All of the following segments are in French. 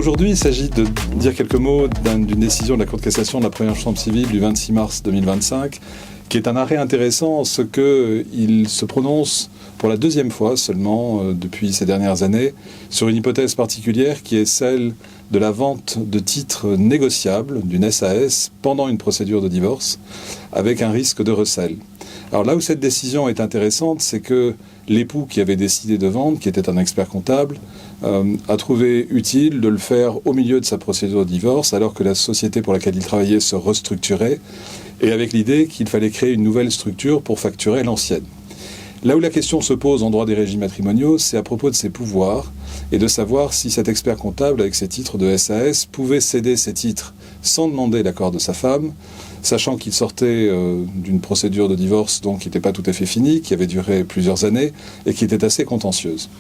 aujourd'hui, il s'agit de dire quelques mots d'une décision de la Cour de cassation de la première chambre civile du 26 mars 2025, qui est un arrêt intéressant en ce qu'il se prononce pour la deuxième fois seulement depuis ces dernières années sur une hypothèse particulière qui est celle de la vente de titres négociables d'une SAS pendant une procédure de divorce avec un risque de recel. Alors là où cette décision est intéressante, c'est que l'époux qui avait décidé de vendre, qui était un expert comptable, a trouvé utile de le faire au milieu de sa procédure de divorce, alors que la société pour laquelle il travaillait se restructurait, et avec l'idée qu'il fallait créer une nouvelle structure pour facturer l'ancienne. Là où la question se pose en droit des régimes matrimoniaux, c'est à propos de ses pouvoirs et de savoir si cet expert comptable, avec ses titres de SAS, pouvait céder ses titres sans demander l'accord de sa femme, sachant qu'il sortait d'une procédure de divorce donc qui n'était pas tout à fait finie, qui avait duré plusieurs années et qui était assez contentieuse.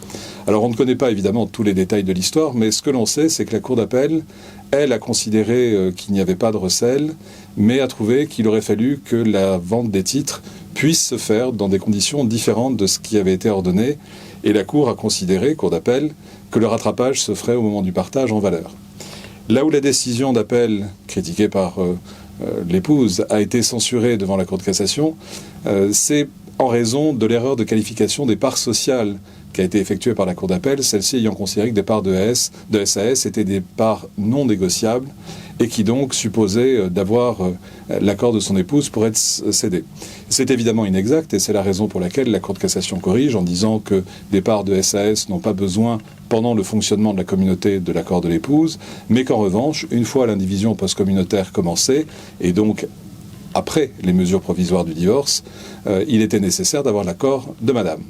Alors on ne connaît pas évidemment tous les détails de l'histoire, mais ce que l'on sait, c'est que la Cour d'appel, elle, a considéré qu'il n'y avait pas de recel, mais a trouvé qu'il aurait fallu que la vente des titres puisse se faire dans des conditions différentes de ce qui avait été ordonné, et la Cour a considéré, Cour d'appel, que le rattrapage se ferait au moment du partage en valeur. Là où la décision d'appel, critiquée par l'épouse, a été censurée devant la Cour de cassation, c'est en raison de l'erreur de qualification des parts sociales qui a été effectuée par la Cour d'appel, celle-ci ayant considéré que des parts de SAS étaient des parts non négociables et qui donc supposaient d'avoir l'accord de son épouse pour être cédées. C'est évidemment inexact et c'est la raison pour laquelle la Cour de cassation corrige en disant que des parts de SAS n'ont pas besoin pendant le fonctionnement de la communauté de l'accord de l'épouse, mais qu'en revanche, une fois l'indivision post-communautaire commencée, et donc après les mesures provisoires du divorce, il était nécessaire d'avoir l'accord de madame.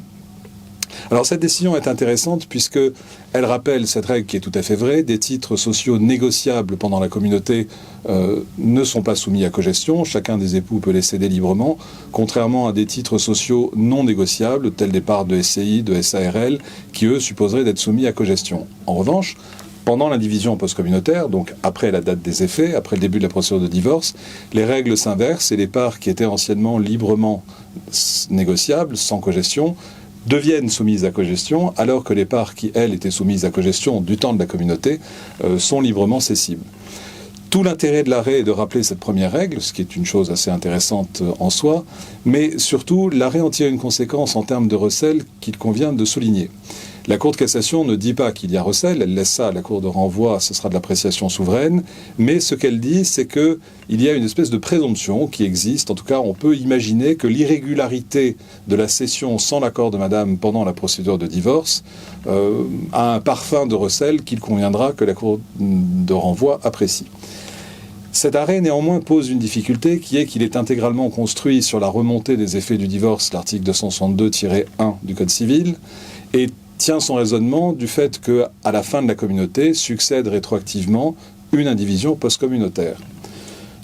Alors cette décision est intéressante puisqu'elle rappelle cette règle qui est tout à fait vraie, des titres sociaux négociables pendant la communauté ne sont pas soumis à cogestion, chacun des époux peut les céder librement, contrairement à des titres sociaux non négociables, tels des parts de SCI, de SARL, qui eux supposeraient d'être soumis à cogestion. En revanche, pendant l'indivision post-communautaire, donc après la date des effets, après le début de la procédure de divorce, les règles s'inversent et les parts qui étaient anciennement librement négociables, sans cogestion, deviennent soumises à cogestion, alors que les parts qui, elles, étaient soumises à cogestion du temps de la communauté, sont librement cessibles. Tout l'intérêt de l'arrêt est de rappeler cette première règle, ce qui est une chose assez intéressante en soi, mais surtout, l'arrêt en tire une conséquence en termes de recel qu'il convient de souligner. La Cour de cassation ne dit pas qu'il y a recel, elle laisse ça à la Cour de renvoi, ce sera de l'appréciation souveraine, mais ce qu'elle dit, c'est qu'il y a une espèce de présomption qui existe, en tout cas on peut imaginer que l'irrégularité de la cession sans l'accord de madame pendant la procédure de divorce a un parfum de recel qu'il conviendra que la Cour de renvoi apprécie. Cet arrêt, néanmoins, pose une difficulté qui est qu'il est intégralement construit sur la remontée des effets du divorce, l'article 262-1 du Code civil, et tient son raisonnement du fait qu'à la fin de la communauté succède rétroactivement une indivision post-communautaire.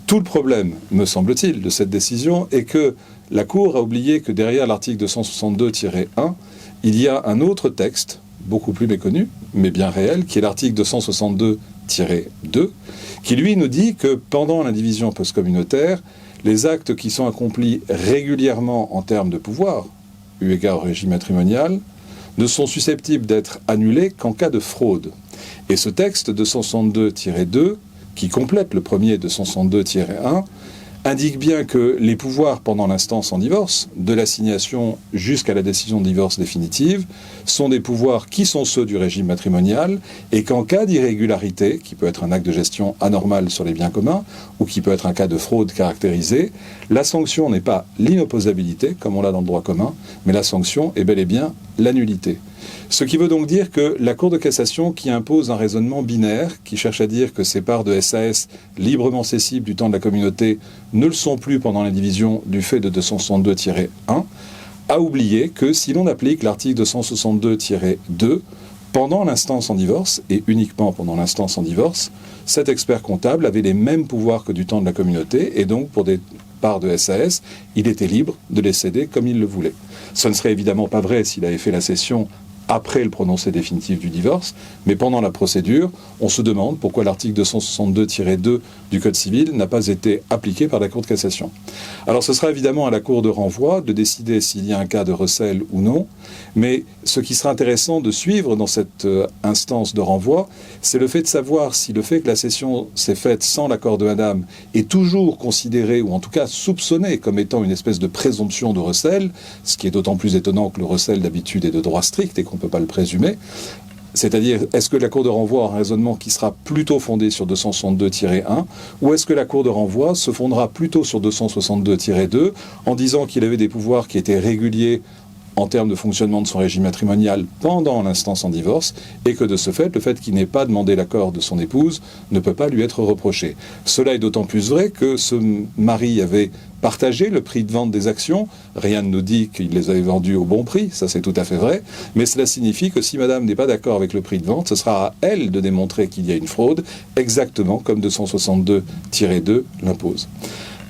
Tout le problème, me semble-t-il, de cette décision est que la Cour a oublié que derrière l'article 262-1, il y a un autre texte, beaucoup plus méconnu, mais bien réel, qui est l'article 262-2, qui lui nous dit que pendant l'indivision post-communautaire, les actes qui sont accomplis régulièrement en termes de pouvoir, eu égard au régime matrimonial, ne sont susceptibles d'être annulés qu'en cas de fraude. Et ce texte 262-2, qui complète le premier 262-1, indique bien que les pouvoirs pendant l'instance en divorce, de l'assignation jusqu'à la décision de divorce définitive, sont des pouvoirs qui sont ceux du régime matrimonial et qu'en cas d'irrégularité, qui peut être un acte de gestion anormal sur les biens communs ou qui peut être un cas de fraude caractérisé, la sanction n'est pas l'inopposabilité, comme on l'a dans le droit commun, mais la sanction est bel et bien la nullité. Ce qui veut donc dire que la Cour de cassation, qui impose un raisonnement binaire, qui cherche à dire que ces parts de SAS librement cessibles du temps de la communauté ne le sont plus pendant l'indivision du fait de 262-1, a oublié que si l'on applique l'article 262-2, pendant l'instance en divorce, et uniquement pendant l'instance en divorce, cet expert comptable avait les mêmes pouvoirs que du temps de la communauté, et donc pour des parts de SAS, il était libre de les céder comme il le voulait. Ce ne serait évidemment pas vrai s'il avait fait la cession après le prononcé définitif du divorce, mais pendant la procédure, on se demande pourquoi l'article 262-2 du Code civil n'a pas été appliqué par la Cour de cassation. Alors ce sera évidemment à la Cour de renvoi de décider s'il y a un cas de recel ou non, mais ce qui sera intéressant de suivre dans cette instance de renvoi, c'est le fait de savoir si le fait que la cession s'est faite sans l'accord de madame est toujours considéré, ou en tout cas soupçonné comme étant une espèce de présomption de recel, ce qui est d'autant plus étonnant que le recel d'habitude est de droit strict et qu'on ne peut pas le présumer. C'est-à-dire, est-ce que la Cour de renvoi aura un raisonnement qui sera plutôt fondé sur 262-1, ou est-ce que la Cour de renvoi se fondera plutôt sur 262-2 en disant qu'il avait des pouvoirs qui étaient réguliers en termes de fonctionnement de son régime matrimonial pendant l'instance en divorce, et que de ce fait, le fait qu'il n'ait pas demandé l'accord de son épouse ne peut pas lui être reproché. Cela est d'autant plus vrai que ce mari avait partagé le prix de vente des actions. Rien ne nous dit qu'il les avait vendues au bon prix, ça c'est tout à fait vrai, mais cela signifie que si madame n'est pas d'accord avec le prix de vente, ce sera à elle de démontrer qu'il y a une fraude, exactement comme 262-2 l'impose.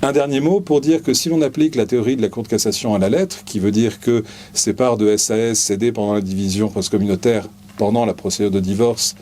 Un dernier mot pour dire que si l'on applique la théorie de la Cour de cassation à la lettre, qui veut dire que ces parts de SAS cédées pendant la division postcommunautaire, pendant la procédure de divorce,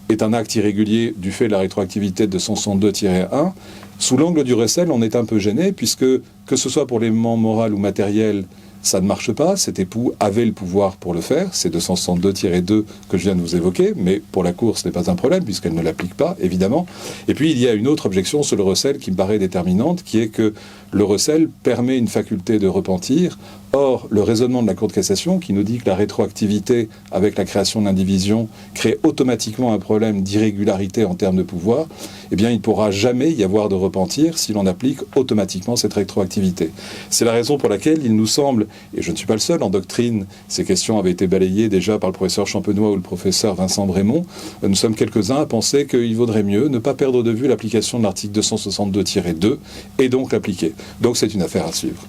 est un acte irrégulier du fait de la rétroactivité de 262-1, sous l'angle du recel, on est un peu gêné, puisque que ce soit pour l'élément moral ou matériel, ça ne marche pas. Cet époux avait le pouvoir pour le faire. C'est 262-2 que je viens de vous évoquer, mais pour la Cour, ce n'est pas un problème, puisqu'elle ne l'applique pas, évidemment. Et puis, il y a une autre objection sur le recel qui me paraît déterminante, qui est que le recel permet une faculté de repentir. Or, le raisonnement de la Cour de cassation, qui nous dit que la rétroactivité avec la création de l'indivision crée automatiquement un problème d'irrégularité en termes de pouvoir, eh bien, il ne pourra jamais y avoir de repentir si l'on applique automatiquement cette rétroactivité. C'est la raison pour laquelle il nous semble, et je ne suis pas le seul, en doctrine, ces questions avaient été balayées déjà par le professeur Champenois ou le professeur Vincent Brémond, nous sommes quelques-uns à penser qu'il vaudrait mieux ne pas perdre de vue l'application de l'article 262-2 et donc l'appliquer. Donc c'est une affaire à suivre.